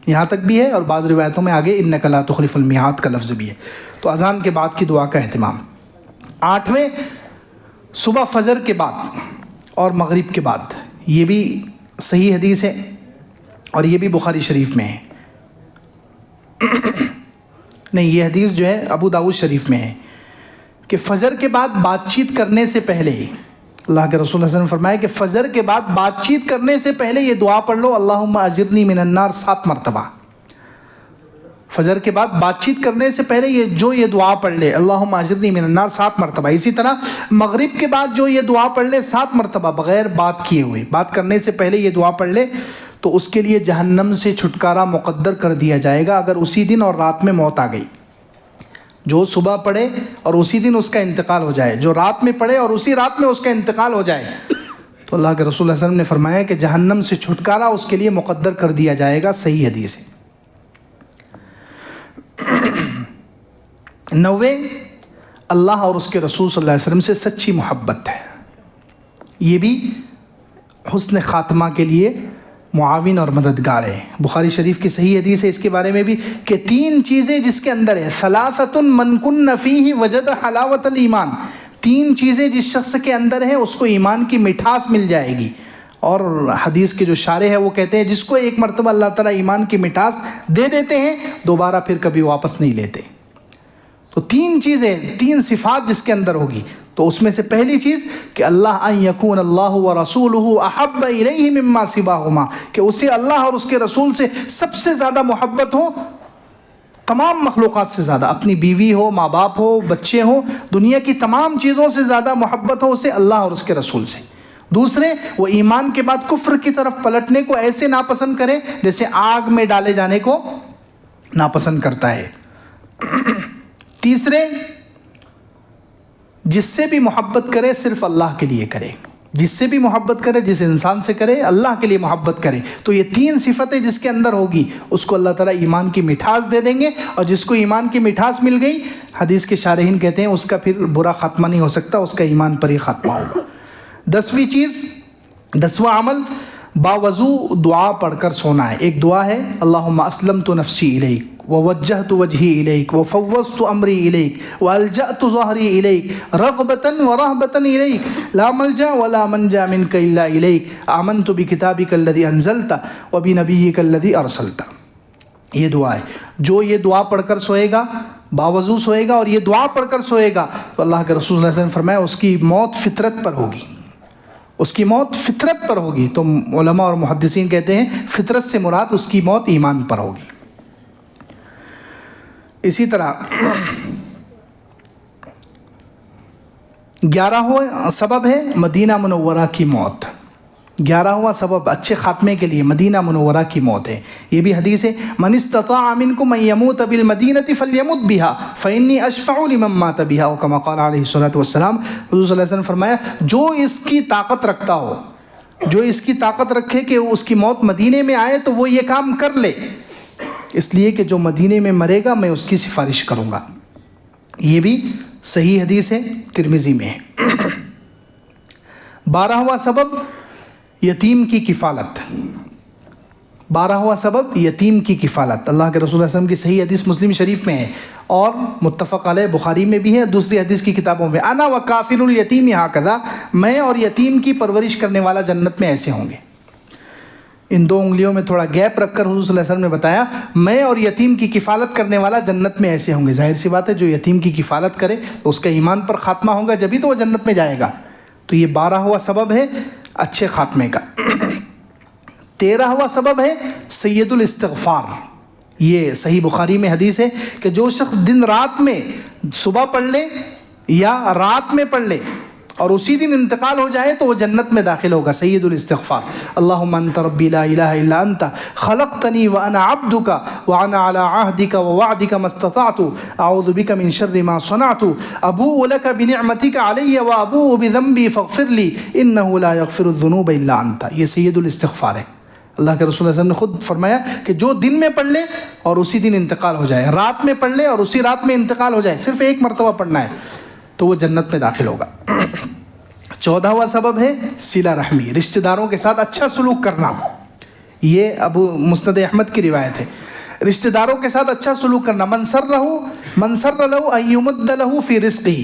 یہاں تک بھی ہے. اور بعض روایتوں میں آگے انک لا تخلف المیعاد کا لفظ بھی ہے. تو اذان کے بعد کی دعا کا اہتمام. 8ویں، صبح فجر کے بعد اور مغرب کے بعد. یہ بھی صحیح حدیث ہے اور یہ بھی بخاری شریف میں ہے. نہیں، یہ حدیث جو ہے ابو داؤد شریف میں ہے کہ فجر کے بعد بات چیت کرنے سے پہلے اللہ کے رسول صلی اللہ علیہ وسلم فرمائے کہ فجر کے بعد بات چیت کرنے سے پہلے یہ دعا پڑھ لو، اللہم اجرنی من النار 7 مرتبہ. فجر کے بعد بات چیت کرنے سے پہلے یہ دعا پڑھ لے، اللہم اجرنی من النار 7 مرتبہ. اسی طرح مغرب کے بعد جو یہ دعا پڑھ لے 7 مرتبہ بغیر بات کیے ہوئے، بات کرنے سے پہلے یہ دعا پڑھ لے، تو اس کے لیے جہنم سے چھٹکارا مقدر کر دیا جائے گا اگر اسی دن اور رات میں موت آ گئی. جو صبح پڑھے اور اسی دن اس کا انتقال ہو جائے، جو رات میں پڑھے اور اسی رات میں اس کا انتقال ہو جائے، تو اللہ کے رسول صلی اللہ علیہ وسلم نے فرمایا کہ جہنم سے چھٹکارا اس کے لیے مقدر کر دیا جائے گا. صحیح حدیث ہے. 9ویں، اللہ اور اس کے رسول صلی اللہ علیہ وسلم سے سچی محبت ہے. یہ بھی حسن خاتمہ کے لیے معاون اور مددگار ہے. بخاری شریف کی صحیح حدیث ہے اس کے بارے میں بھی کہ 3 چیزیں جس کے اندر ہے، ثلاثۃ من کن فیہ وجد حلاوت الایمان، 3 چیزیں جس شخص کے اندر ہے اس کو ایمان کی مٹھاس مل جائے گی. اور حدیث کے جو شارح ہے وہ کہتے ہیں جس کو ایک مرتبہ اللہ تعالیٰ ایمان کی مٹھاس دے دیتے ہیں دوبارہ پھر کبھی واپس نہیں لیتے. تو 3 چیزیں، 3 صفات جس کے اندر ہوگی. تو اس میں سے پہلی چیز کہ اللہ ان یکون اللہ ورسولہ احب الیہ مما سواہما، کہ اسے اللہ اور اس کے رسول سے سب سے زیادہ محبت ہو، تمام مخلوقات سے زیادہ. اپنی بیوی ہو، ماں باپ ہو، بچے ہوں، دنیا کی تمام چیزوں سے زیادہ محبت ہو اسے اللہ اور اس کے رسول سے. دوسرے، وہ ایمان کے بعد کفر کی طرف پلٹنے کو ایسے ناپسند کرے جیسے آگ میں ڈالے جانے کو ناپسند کرتا ہے. تیسرے، جس سے بھی محبت کرے صرف اللہ کے لیے کرے. جس سے بھی محبت کرے، جس انسان سے کرے، اللہ کے لیے محبت کرے. تو یہ 3 صفتیں جس کے اندر ہوگی اس کو اللہ تعالیٰ ایمان کی مٹھاس دے دیں گے. اور جس کو ایمان کی مٹھاس مل گئی، حدیث کے شارحین کہتے ہیں اس کا پھر برا خاتمہ نہیں ہو سکتا، اس کا ایمان پر ہی خاتمہ ہوگا. 10ویں چیز، 10واں عمل، باوضو دعا پڑھ کر سونا ہے. ایک دعا ہے اللہم اسلمت نفسی الیک ووجہت وجہی الیک وفوضت امری الیک والجأت ظہری الیک رغبتا ورہبتا الیک لا ملجا ولا منجا منک الا الیک آمنت بکتابک الذی انزلت وبنبیک الذی ارسلت. یہ دعا ہے. جو یہ دعا پڑھ کر سوئے گا، باوضو سوئے گا اور یہ دعا پڑھ کر سوئے گا، تو اللہ کے رسول صلی اللہ علیہ وسلم فرمایا اس کی موت فطرت پر ہوگی. اس کی موت فطرت پر ہوگی. تو علماء اور محدثین کہتے ہیں فطرت سے مراد اس کی موت ایمان پر ہوگی. اسی طرح 11واں سبب ہے مدینہ منورہ کی موت. 11واں سبب اچھے خاتمے کے لیے مدینہ منورہ کی موت ہے. یہ بھی حدیث ہے من استطاع منکم ان یموت بالمدینہ فلیمت بها فانی اشفع لمن مات بها او کما قال علیہ الصلوۃ والسلام. حضور صلی اللہ علیہ وسلم فرمایا جو اس کی طاقت رکھتا ہو، جو اس کی طاقت رکھے کہ اس کی موت مدینے میں آئے تو وہ یہ کام کر لے، اس لیے کہ جو مدینے میں مرے گا میں اس کی سفارش کروں گا. یہ بھی صحیح حدیث ہے، ترمذی میں ہے. 12واں سبب یتیم کی کفالت. 12واں سبب یتیم کی کفالت. اللہ کے رسول صلی اللہ علیہ وسلم کی صحیح حدیث مسلم شریف میں ہے اور متفق علیہ بخاری میں بھی ہے, دوسری حدیث کی کتابوں میں. انا وکافل الیتیم ہاکذا, میں اور یتیم کی پرورش کرنے والا جنت میں ایسے ہوں گے. ان دو انگلیوں میں تھوڑا گیپ رکھ کر حضور صلی اللہ علیہ وسلم نے بتایا میں اور یتیم کی کفالت کرنے والا جنت میں ایسے ہوں گے. ظاہر سی بات ہے جو یتیم کی کفالت کرے تو اس کا ایمان پر خاتمہ ہوگا جبھی تو وہ جنت میں جائے گا. تو یہ 12واں سبب ہے اچھے خاتمے کا. 13واں سبب ہے سید الاستغفار. یہ صحیح بخاری میں حدیث ہے کہ جو شخص دن رات میں صبح پڑھ لے یا رات میں پڑھ لے اور اسی دن انتقال ہو جائے تو وہ جنت میں داخل ہوگا. سید الاستغفار. اللہم انت ربی لا الہ الا انت خلقتنی وانا عبدک وانا علی عہدک ووعدک ما استطعت اعوذ بک من شر ما صنعت ابوء لک بنعمتک علی وابوء بذنبی فاغفر لی انہ لا یغفر الذنوب الا انت. یہ سید الاستغفار ہے. اللہ کے رسول صلی اللہ علیہ وسلم نے خود فرمایا کہ جو دن میں پڑھ لے اور اسی دن انتقال ہو جائے, رات میں پڑھ لے اور اسی رات میں انتقال ہو جائے, صرف ایک مرتبہ پڑھنا ہے تو وہ جنت میں داخل ہوگا. 14واں سبب ہے صلہ رحمی, رشتہ داروں کے ساتھ اچھا سلوک کرنا. یہ ابو مسند احمد کی روایت ہے. رشتہ داروں کے ساتھ اچھا سلوک کرنا. من سر لہ ان یمد لہ فی رزقہ,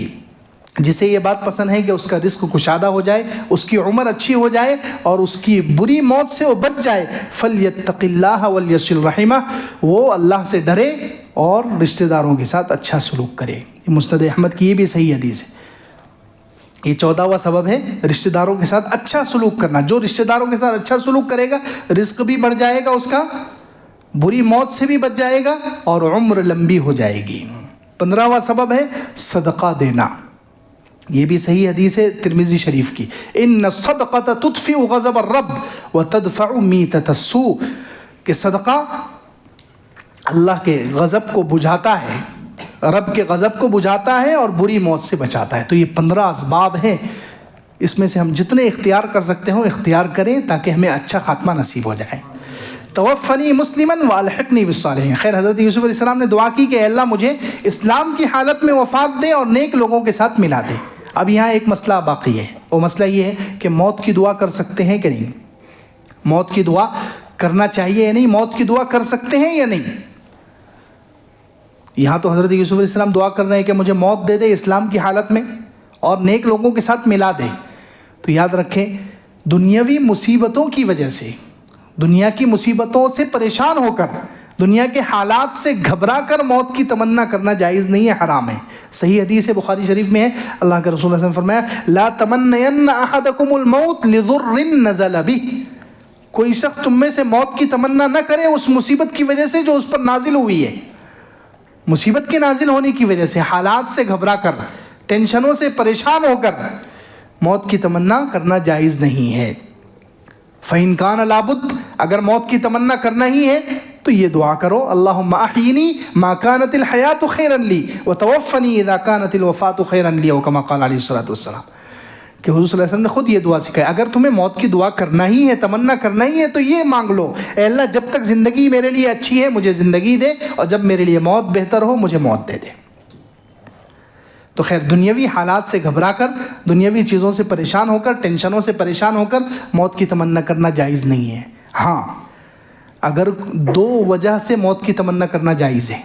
جسے یہ بات پسند ہے کہ اس کا رزق کشادہ ہو جائے, اس کی عمر اچھی ہو جائے اور اس کی بری موت سے وہ بچ جائے, فلیتق اللہ ولیصل رحمہ, وہ اللہ سے ڈرے اور رشتہ داروں کے ساتھ اچھا سلوک کرے. یہ مسند احمد کی یہ بھی صحیح حدیث ہے. یہ 14واں سبب ہے رشتہ داروں کے ساتھ اچھا سلوک کرنا. جو رشتہ داروں کے ساتھ اچھا سلوک کرے گا رزق بھی بڑھ جائے گا اس کا, بری موت سے بھی بچ جائے گا اور عمر لمبی ہو جائے گی. 15واں سبب ہے صدقہ دینا. یہ بھی صحیح حدیث ہے ترمذی شریف کی. ان الصدقۃ تطفئ غضب الرب وتدفع میتۃ السوء, کہ صدقہ اللہ کے غضب کو بجھاتا ہے, رب کے غضب کو بجھاتا ہے اور بری موت سے بچاتا ہے. تو یہ 15 اسباب ہیں, اس میں سے ہم جتنے اختیار کر سکتے ہوں اختیار کریں تاکہ ہمیں اچھا خاتمہ نصیب ہو جائے. توفنی مسلما والحقنی بالصالحین. خیر حضرت یوسف علیہ السلام نے دعا کی کہ اے اللہ مجھے اسلام کی حالت میں وفات دے اور نیک لوگوں کے ساتھ ملا دے. اب یہاں ایک مسئلہ باقی ہے, وہ مسئلہ یہ ہے کہ موت کی دعا کر سکتے ہیں کہ نہیں, موت کی دعا کرنا چاہیے یا نہیں, موت کی دعا کر سکتے ہیں یا نہیں. یہاں تو حضرت یوسف علیہ السلام دعا کر رہے ہیں کہ مجھے موت دے دے اسلام کی حالت میں اور نیک لوگوں کے ساتھ ملا دے. تو یاد رکھیں دنیاوی مصیبتوں کی وجہ سے, دنیا کی مصیبتوں سے پریشان ہو کر, دنیا کے حالات سے گھبرا کر موت کی تمنا کرنا جائز نہیں ہے, حرام ہے. صحیح حدیث ہے بخاری شریف میں ہے, اللہ کے رسول صلی اللہ علیہ وسلم فرمایا لا تمنین احدکم الموت لضر نزل بہ, کوئی شخص تم میں سے موت کی تمنا نہ کرے اس مصیبت کی وجہ سے جو اس پر نازل ہوئی ہے. مصیبت کے نازل ہونے کی وجہ سے, حالات سے گھبرا کر, ٹینشنوں سے پریشان ہو کر موت کی تمنا کرنا جائز نہیں ہے. فَإِنْ كَانَ لَابُدْ, اگر موت کی تمنا کرنا ہی ہے تو یہ دعا کرو اللہم احیینی ما کانت الحیات خیرا لی وتوفنی اذا کانت الوفات خیرا لی, او کما قال علیہ الصلوۃ والسلام. کہ حضور صلی اللہ علیہ وسلم نے خود یہ دعا سکھائی, اگر تمہیں موت کی دعا کرنا ہی ہے, تمنا کرنا ہی ہے تو یہ مانگ لو, اے اللہ جب تک زندگی میرے لیے اچھی ہے مجھے زندگی دے, اور جب میرے لیے موت بہتر ہو مجھے موت دے دے. تو خیر دنیاوی حالات سے گھبرا کر, دنیاوی چیزوں سے پریشان ہو کر, ٹینشنوں سے پریشان ہو کر موت کی تمنا کرنا جائز نہیں ہے. ہاں اگر 2 وجہ سے موت کی تمنا کرنا جائز ہے,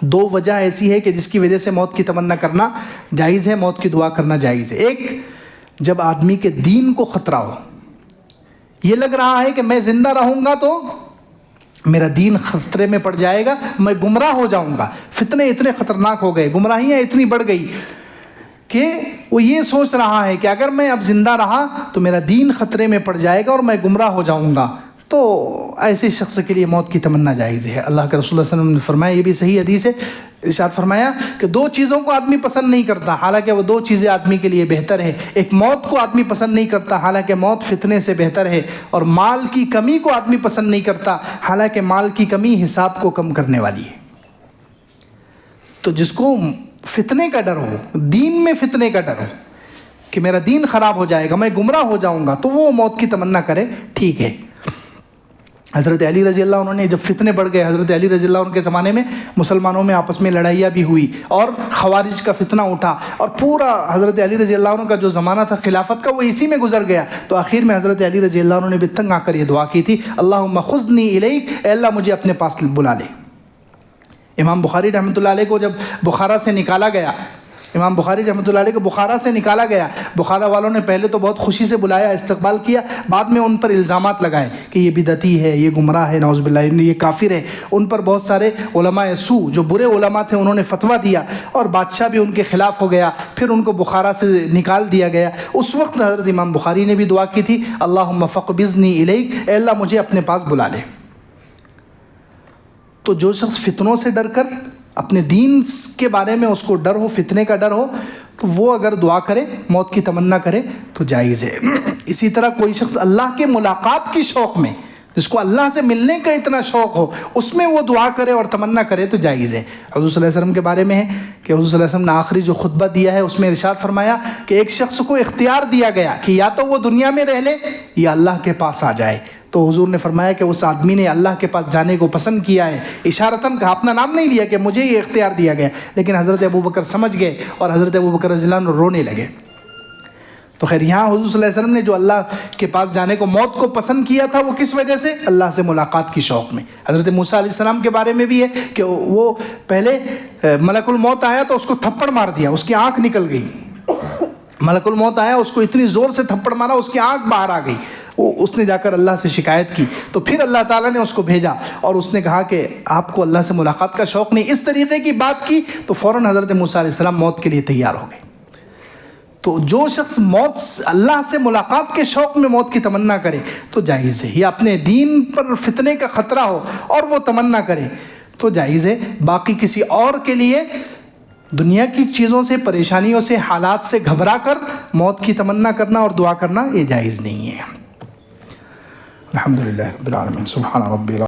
2 وجہ ایسی ہے کہ جس کی وجہ سے موت کی تمنا کرنا جائز ہے, موت کی دعا کرنا جائز ہے. ایک, جب آدمی کے دین کو خطرہ ہو, یہ لگ رہا ہے کہ میں زندہ رہوں گا تو میرا دین خطرے میں پڑ جائے گا, میں گمراہ ہو جاؤں گا. فتنے اتنے خطرناک ہو گئے, گمراہیاں اتنی بڑھ گئی کہ وہ یہ سوچ رہا ہے کہ اگر میں اب زندہ رہا تو میرا دین خطرے میں پڑ جائے گا اور میں گمراہ ہو جاؤں گا. تو ایسے شخص کے لیے موت کی تمنا جائز ہے. اللہ کے رسول صلی اللہ علیہ وسلم نے فرمایا, یہ بھی صحیح حدیث ہے, ارشاد فرمایا کہ 2 چیزوں کو آدمی پسند نہیں کرتا حالانکہ وہ 2 چیزیں آدمی کے لیے بہتر ہے. ایک موت کو آدمی پسند نہیں کرتا حالانکہ موت فتنے سے بہتر ہے, اور مال کی کمی کو آدمی پسند نہیں کرتا حالانکہ مال کی کمی حساب کو کم کرنے والی ہے. تو جس کو فتنے کا ڈر ہو, دین میں فتنے کا ڈر ہو کہ میرا دین خراب ہو جائے گا, میں گمراہ ہو جاؤں گا, تو وہ موت کی تمنا کرے, ٹھیک ہے. حضرت علی رضی اللہ عنہ نے جب فتنے بڑھ گئے، حضرت علی رضی اللہ عنہ کے زمانے میں مسلمانوں میں آپس میں لڑائیاں بھی ہوئی اور خوارج کا فتنہ اٹھا، اور پورا حضرت علی رضی اللہ عنہ کا جو زمانہ تھا خلافت کا وہ اسی میں گزر گیا. تو آخر میں حضرت علی رضی اللہ عنہ نے بھی تنگ آ کر یہ دعا کی تھی، اللہم خذنی الیک، اے اللہ مجھے اپنے پاس بلا لے. امام بخاری رحمۃ اللہ علیہ کو جب بخارا سے نکالا گیا، امام بخاری رحمۃ اللہ علیہ کو بخارا سے نکالا گیا، بخارا والوں نے پہلے تو بہت خوشی سے بلایا، استقبال کیا، بعد میں ان پر الزامات لگائے کہ یہ بدعتی ہے، یہ گمراہ ہے، نعوذ باللہ، یہ کافر ہے. ان پر بہت سارے علماء سو جو برے علماء تھے انہوں نے فتویٰ دیا، اور بادشاہ بھی ان کے خلاف ہو گیا. پھر ان کو بخارا سے نکال دیا گیا. اس وقت حضرت امام بخاری نے بھی دعا کی تھی، اللہم فقبضنی الیک، اے اللہ مجھے اپنے پاس بلا لے. تو جو شخص فتنوں سے ڈر کر، اپنے دین کے بارے میں اس کو ڈر ہو، فتنے کا ڈر ہو، تو وہ اگر دعا کرے، موت کی تمنا کرے تو جائز ہے. اسی طرح کوئی شخص اللہ کے ملاقات کی شوق میں، جس کو اللہ سے ملنے کا اتنا شوق ہو، اس میں وہ دعا کرے اور تمنا کرے تو جائز ہے. حضور صلی اللہ علیہ وسلم کے بارے میں ہے کہ حضور صلی اللہ علیہ وسلم نے آخری جو خطبہ دیا ہے اس میں ارشاد فرمایا کہ ایک شخص کو اختیار دیا گیا کہ یا تو وہ دنیا میں رہ لے یا اللہ کے پاس آ جائے. تو حضور نے فرمایا کہ اس آدمی نے اللہ کے پاس جانے کو پسند کیا ہے. اشارتاً کہا، اپنا نام نہیں لیا کہ مجھے یہ اختیار دیا گیا، لیکن حضرت ابوبکر سمجھ گئے اور حضرت ابوبکر رضی اللہ عنہ رونے لگے. تو خیر یہاں حضور صلی اللہ علیہ وسلم نے جو اللہ کے پاس جانے کو، موت کو پسند کیا تھا، وہ کس وجہ سے؟ اللہ سے ملاقات کی شوق میں. حضرت موسیٰ علیہ السلام کے بارے میں بھی ہے کہ وہ پہلے ملک الموت آیا تو اس کو تھپڑ مار دیا، اس کی آنکھ نکل گئی. ملک الموت آیا، اس کو اتنی زور سے تھپڑ مارا، اس کی آنکھ باہر آ گئی. اس نے جا کر اللہ سے شکایت کی، تو پھر اللہ تعالیٰ نے اس کو بھیجا اور اس نے کہا کہ آپ کو اللہ سے ملاقات کا شوق نہیں. اس طریقے کی بات کی تو فوراً حضرت موسیٰ علیہ السلام موت کے لیے تیار ہو گئے. تو جو شخص موت، اللہ سے ملاقات کے شوق میں موت کی تمنا کرے تو جائز ہے، یا اپنے دین پر فتنے کا خطرہ ہو اور وہ تمنا کرے تو جائز ہے. باقی کسی اور کے لیے دنیا کی چیزوں سے، پریشانیوں سے، حالات سے گھبرا کر موت کی تمنا کرنا اور دعا کرنا یہ جائز نہیں ہے. الحمدللہ رب العالمین، سبحان ربی